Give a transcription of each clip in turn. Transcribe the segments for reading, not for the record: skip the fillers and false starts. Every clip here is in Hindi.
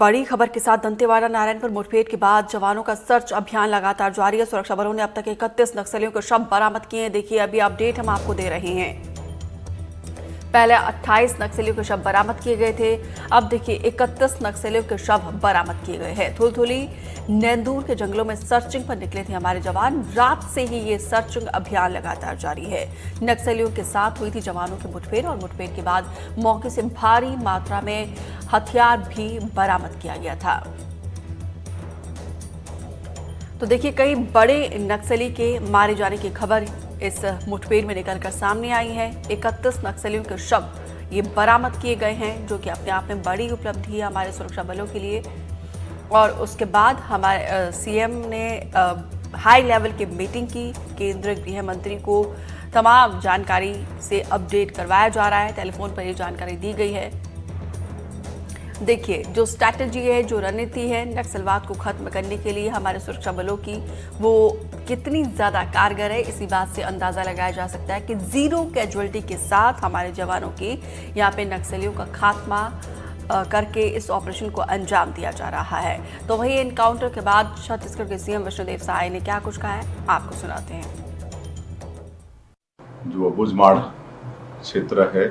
बड़ी खबर के साथ दंतेवाड़ा नारायणपुर मुठभेड़ के बाद जवानों का सर्च अभियान लगातार जारी है। सुरक्षा बलों ने अब तक 31 नक्सलियों के शव बरामद किए हैं। देखिए अभी अपडेट हम आपको दे रहे हैं। पहले 28 नक्सलियों के शव बरामद किए गए थे, अब देखिए 31 नक्सलियों के शव बरामद किए गए हैं। थुलथुली नेंदूर के जंगलों में सर्चिंग पर निकले थे हमारे जवान। रात से ही ये सर्चिंग अभियान लगातार जारी है। नक्सलियों के साथ हुई थी जवानों की मुठभेड़ और मुठभेड़ के बाद मौके से भारी मात्रा में हथियार भी बरामद किया गया था। तो देखिए कई बड़े नक्सली के मारे जाने की खबर इस मुठभेड़ में निकलकर सामने आई है। 31 नक्सलियों के शव ये बरामद किए गए हैं, जो कि अपने आप में बड़ी उपलब्धि है हमारे सुरक्षा बलों के लिए। और उसके बाद हमारे सीएम ने हाई लेवल की मीटिंग की। केंद्रीय गृह मंत्री को तमाम जानकारी से अपडेट करवाया जा रहा है। टेलीफोन पर ये जानकारी दी गई है। देखिए जो स्ट्रैटेजी है, जो रणनीति है नक्सलवाद को खत्म करने के लिए हमारे सुरक्षा बलों की, वो कितनी ज्यादा कारगर है, इसी बात से अंदाजा लगाया जा सकता है कि जीरो कैजुअलिटी के साथ हमारे जवानों की यहाँ पे नक्सलियों का खात्मा करके इस ऑपरेशन को अंजाम दिया जा रहा है। तो वही एनकाउंटर के बाद छत्तीसगढ़ के सीएम विष्णुदेव साय ने क्या कुछ कहा है, आपको सुनाते हैं। जो बुजमाड़ क्षेत्र है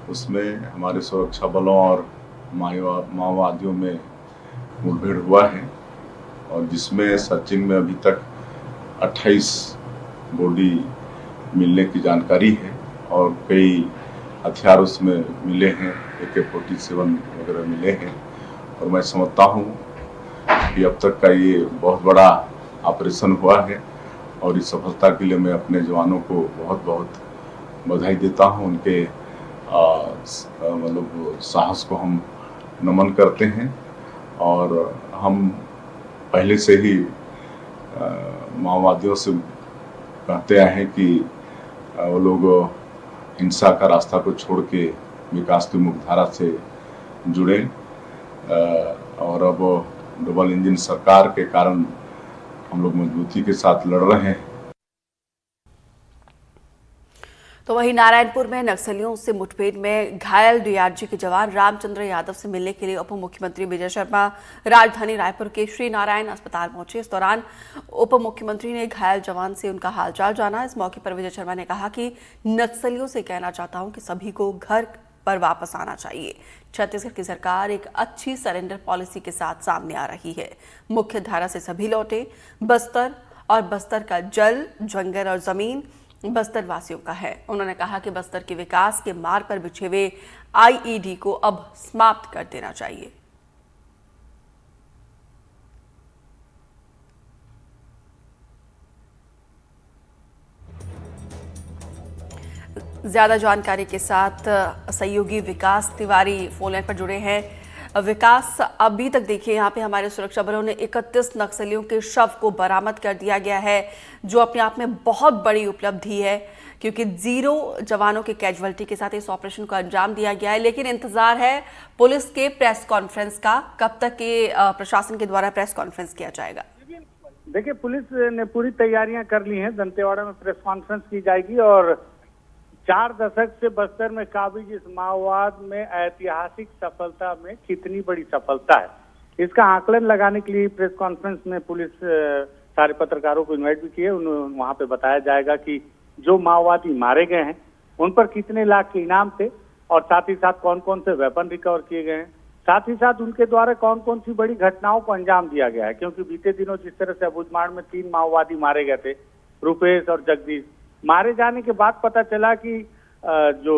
उसमें हमारे सुरक्षा बलों और माओवादियों में मुठभेड़ हुआ है और जिसमें सर्चिंग में अभी तक 28 बॉडी मिलने की जानकारी है और कई हथियार उसमें मिले हैं, AK-47 वगैरह मिले हैं। और मैं समझता हूँ कि अब तक का ये बहुत बड़ा ऑपरेशन हुआ है और इस सफलता के लिए मैं अपने जवानों को बहुत बहुत बधाई देता हूँ। उनके मतलब साहस को हम नमन करते हैं और हम पहले से ही माओवादियों से कहते आए हैं कि वो लोग हिंसा का रास्ता को छोड़ के विकास की मुख्यधारा से जुड़े और अब डबल इंजन सरकार के कारण हम लोग मजबूती के साथ लड़ रहे हैं। तो वहीं नारायणपुर में नक्सलियों से मुठभेड़ में घायल डीआरजी के जवान रामचंद्र यादव से मिलने के लिए उप मुख्यमंत्री विजय शर्मा राजधानी रायपुर के श्री नारायण अस्पताल पहुंचे। इस दौरान उप मुख्यमंत्री ने घायल जवान से उनका हालचाल जाना। इस मौके पर विजय शर्मा ने कहा कि नक्सलियों से कहना चाहता हूं कि सभी को घर पर वापस आना चाहिए। छत्तीसगढ़ की सरकार एक अच्छी सरेंडर पॉलिसी के साथ सामने आ रही है। मुख्य धारा से सभी लौटे। बस्तर और बस्तर का जल, जंगल और जमीन बस्तर वासियों का है। उन्होंने कहा कि बस्तर के विकास के मार्ग पर बिछे हुए IED को अब समाप्त कर देना चाहिए। ज्यादा जानकारी के साथ सहयोगी विकास तिवारी फोन लाइन पर जुड़े हैं। विकास, अभी तक देखिए यहाँ पे हमारे सुरक्षा बलों ने 31 नक्सलियों के शव को बरामद कर दिया गया है, जो अपने आप में बहुत बड़ी उपलब्धि है क्योंकि जीरो जवानों के कैजुअलिटी के साथ इस ऑपरेशन को अंजाम दिया गया है। लेकिन इंतजार है पुलिस के प्रेस कॉन्फ्रेंस का, कब तक के प्रशासन के द्वारा प्रेस कॉन्फ्रेंस किया जाएगा? देखिए पुलिस ने पूरी तैयारियां कर ली हैं। दंतेवाड़ा में प्रेस कॉन्फ्रेंस की जाएगी और 4 दशक से बस्तर में काबिज इस माओवाद में ऐतिहासिक सफलता में कितनी बड़ी सफलता है, इसका आकलन लगाने के लिए प्रेस कॉन्फ्रेंस में पुलिस सारे पत्रकारों को इनवाइट भी किए। वहां पे बताया जाएगा कि जो माओवादी मारे गए हैं उन पर कितने लाख के इनाम थे और साथ ही साथ कौन कौन से वेपन रिकवर किए गए हैं, साथ ही साथ उनके द्वारा कौन कौन सी बड़ी घटनाओं को अंजाम दिया गया है। क्योंकि बीते दिनों जिस तरह से बुजमाड़ में 3 माओवादी मारे गए थे, रुपेश और जगदीश, मारे जाने के बाद पता चला कि जो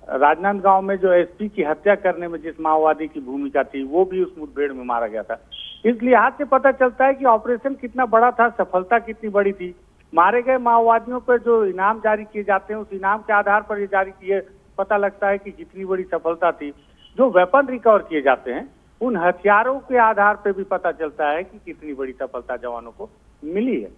राजनांदगांव में जो SP की हत्या करने में जिस माओवादी की भूमिका थी वो भी उस मुठभेड़ में मारा गया था। इस लिहाज से पता चलता है कि ऑपरेशन कितना बड़ा था, सफलता कितनी बड़ी थी। मारे गए माओवादियों पर जो इनाम जारी किए जाते हैं उस इनाम के आधार पर ये जारी किए, पता लगता है कि कितनी बड़ी सफलता थी। जो वेपन रिकवर किए जाते हैं उन हथियारों के आधार पर भी पता चलता है कि कितनी बड़ी सफलता जवानों को मिली है।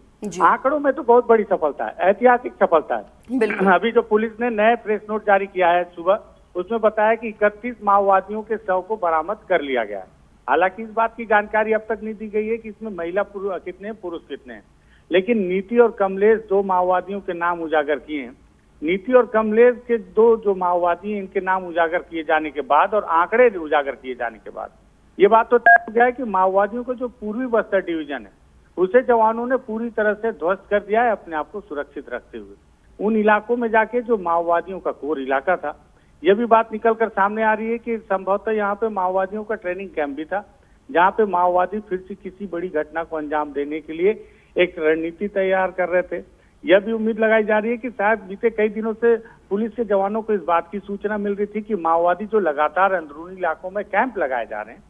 आंकड़ों में तो बहुत बड़ी सफलता है, ऐतिहासिक सफलता है। अभी जो पुलिस ने नए प्रेस नोट जारी किया है सुबह, उसमें बताया कि 31 माओवादियों के शव को बरामद कर लिया गया है। हालांकि इस बात की जानकारी अब तक नहीं दी गई है कि इसमें महिला कितने, पुरुष कितने हैं। लेकिन नीति और कमलेश 2 माओवादियों के नाम उजागर किए हैं। नीति और कमलेश के 2 जो माओवादी हैं इनके नाम उजागर किए जाने के बाद और आंकड़े उजागर किए जाने के बाद ये बात तो तय हो गया है कि माओवादियों का जो पूर्वी बस्तर डिवीजन है उसे जवानों ने पूरी तरह से ध्वस्त कर दिया है, अपने आप को सुरक्षित रखते हुए। उन इलाकों में जाके जो माओवादियों का कोर इलाका था, यह भी बात निकल कर सामने आ रही है कि संभवतः यहाँ पे माओवादियों का ट्रेनिंग कैंप भी था, जहाँ पे माओवादी फिर से किसी बड़ी घटना को अंजाम देने के लिए एक रणनीति तैयार कर रहे थे। यह भी उम्मीद लगाई जा रही है कि शायद बीते कई दिनों से पुलिस के जवानों को इस बात की सूचना मिल रही थी कि माओवादी जो लगातार अंदरूनी इलाकों में कैंप लगाए जा रहे हैं,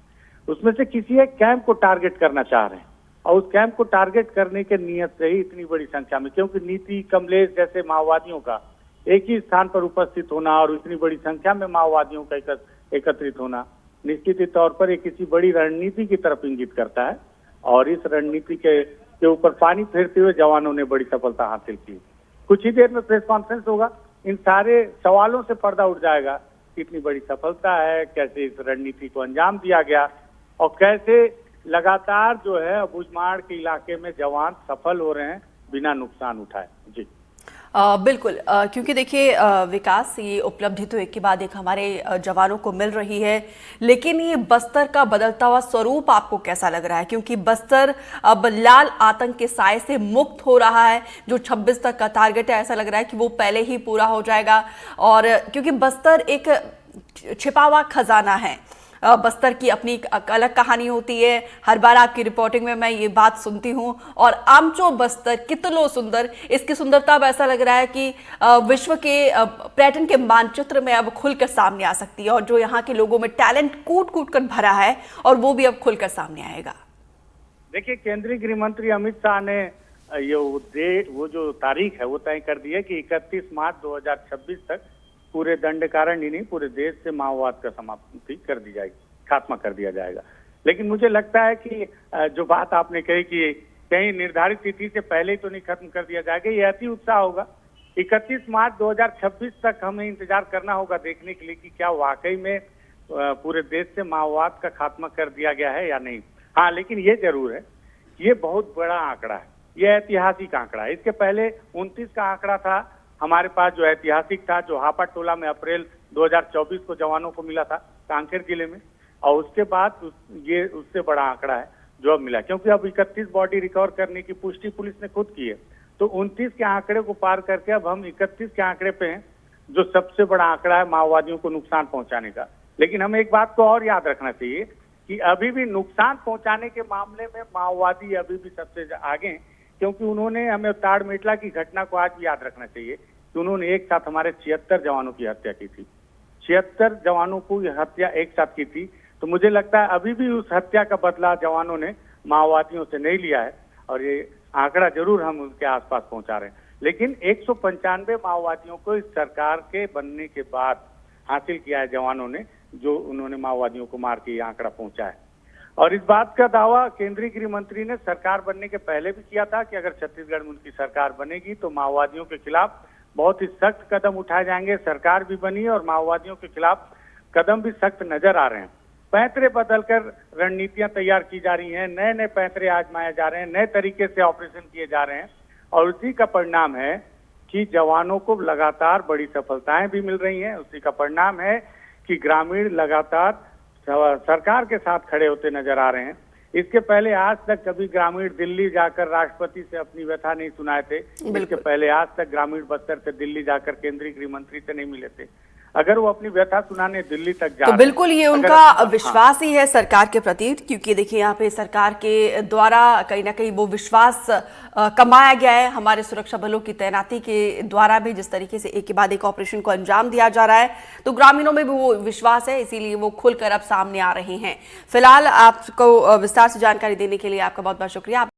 उसमें से किसी एक कैंप को टारगेट करना चाह रहे हैं, और उस कैंप को टारगेट करने के नियत से ही इतनी बड़ी संख्या में, क्योंकि नीति, कमलेश जैसे माओवादियों का एक ही स्थान पर उपस्थित होना और इतनी बड़ी संख्या में माओवादियों का एकत्रित होना निश्चित ही तौर पर एक किसी बड़ी रणनीति की तरफ इंगित करता है, और इस रणनीति के ऊपर पानी फेरते हुए जवानों ने बड़ी सफलता हासिल की। कुछ ही देर में प्रेस कॉन्फ्रेंस होगा, इन सारे सवालों से पर्दा उठ जाएगा, कितनी बड़ी सफलता है, कैसे इस रणनीति को अंजाम दिया गया और कैसे लगातार जो है अबूझमाड़ के इलाके में जवान सफल हो रहे हैं बिना नुकसान उठाए। जी बिल्कुल, क्योंकि देखिए विकास, ये उपलब्धि तो एक के बाद एक हमारे जवानों को मिल रही है, लेकिन ये बस्तर का बदलता हुआ स्वरूप आपको कैसा लग रहा है? क्योंकि बस्तर अब लाल आतंक के साए से मुक्त हो रहा है। जो 26 तक का टारगेट है, ऐसा लग रहा है कि वो पहले ही पूरा हो जाएगा, और क्योंकि बस्तर एक छिपा हुआ खजाना है, बस्तर की अपनी एक अलग कहानी होती है। हर बार आपकी रिपोर्टिंग में मैं ये बात सुनती हूँ, और आमचो बस्तर कितनो सुंदर, इसकी सुंदरता अब ऐसा लग रहा है कि विश्व के पर्यटन के मानचित्र में अब खुलकर सामने आ सकती है, और जो यहाँ के लोगों में टैलेंट कूट कूट कर भरा है, और वो भी अब खुलकर सामने आएगा। देखिए, केंद्रीय गृह मंत्री अमित शाह ने वो जो तारीख है वो तय कर दी है कि 31 मार्च 2026 तक पूरे दंडकारण्य नहीं, पूरे देश से माओवाद का समाप्ति कर दी जाएगी, खात्मा कर दिया जाएगा। लेकिन मुझे लगता है कि जो बात आपने कही कि कहीं निर्धारित तिथि से पहले ही तो नहीं खत्म कर दिया जाएगा, ये अति उत्साह होगा। 31 मार्च 2026 तक हमें इंतजार करना होगा देखने के लिए कि क्या वाकई में पूरे देश से माओवाद का खात्मा कर दिया गया है या नहीं। हाँ, लेकिन ये जरूर है, ये बहुत बड़ा आंकड़ा है, ये ऐतिहासिक आंकड़ा है। इसके पहले 29 का आंकड़ा था हमारे पास, जो ऐतिहासिक था, जो हापा टोला में अप्रैल 2024 को जवानों को मिला था कांकेर जिले में, और उसके बाद ये उससे बड़ा आंकड़ा है जो अब मिला, क्योंकि अब 31 बॉडी रिकवर करने की पुष्टि पुलिस ने खुद की है। तो 29 के आंकड़े को पार करके अब हम 31 के आंकड़े पे हैं, जो सबसे बड़ा आंकड़ा है माओवादियों को नुकसान पहुंचाने का। लेकिन हमें एक बात को और याद रखना चाहिए कि अभी भी नुकसान पहुंचाने के मामले में माओवादी अभी भी सबसे आगे हैं, क्योंकि उन्होंने, हमें ताड़ मेटला की घटना को आज भी याद रखना चाहिए कि उन्होंने एक साथ हमारे 76 जवानों की हत्या की थी। 76 जवानों को यह हत्या एक साथ की थी। तो मुझे लगता है अभी भी उस हत्या का बदला जवानों ने माओवादियों से नहीं लिया है, और ये आंकड़ा जरूर हम उनके आसपास पहुंचा रहे हैं। लेकिन 195 माओवादियों को इस सरकार के बनने के बाद हासिल किया है जवानों ने, जो उन्होंने माओवादियों को मार के ये आंकड़ा पहुंचा है। और इस बात का दावा केंद्रीय गृह मंत्री ने सरकार बनने के पहले भी किया था कि अगर छत्तीसगढ़ में उनकी सरकार बनेगी तो माओवादियों के खिलाफ बहुत ही सख्त कदम उठाए जाएंगे। सरकार भी बनी और माओवादियों के खिलाफ कदम भी सख्त नजर आ रहे हैं। पैंतरे बदलकर रणनीतियां तैयार की जा रही हैं, नए नए पैंतरे आजमाए जा रहे हैं, नए तरीके से ऑपरेशन किए जा रहे हैं, और उसी का परिणाम है कि जवानों को लगातार बड़ी सफलताएं भी मिल रही हैं। उसी का परिणाम है कि ग्रामीण लगातार सरकार के साथ खड़े होते नजर आ रहे हैं। इसके पहले आज तक कभी ग्रामीण दिल्ली जाकर राष्ट्रपति से अपनी व्यथा नहीं सुनाए थे। इसके पहले आज तक ग्रामीण बस्तर से दिल्ली जाकर केंद्रीय गृह मंत्री से नहीं मिले थे। अगर वो अपनी व्यथा सुनाने दिल्ली तक जा, तो बिल्कुल ये उनका विश्वास ही है सरकार के प्रति, क्योंकि देखिए यहाँ पे सरकार के द्वारा कहीं ना कहीं वो विश्वास कमाया गया है। हमारे सुरक्षा बलों की तैनाती के द्वारा भी जिस तरीके से एक के बाद एक ऑपरेशन को अंजाम दिया जा रहा है, तो ग्रामीणों में भी वो विश्वास है, इसीलिए वो खुलकर अब सामने आ रहे हैं। फिलहाल आपको विस्तार से जानकारी देने के लिए आपका बहुत बहुत शुक्रिया।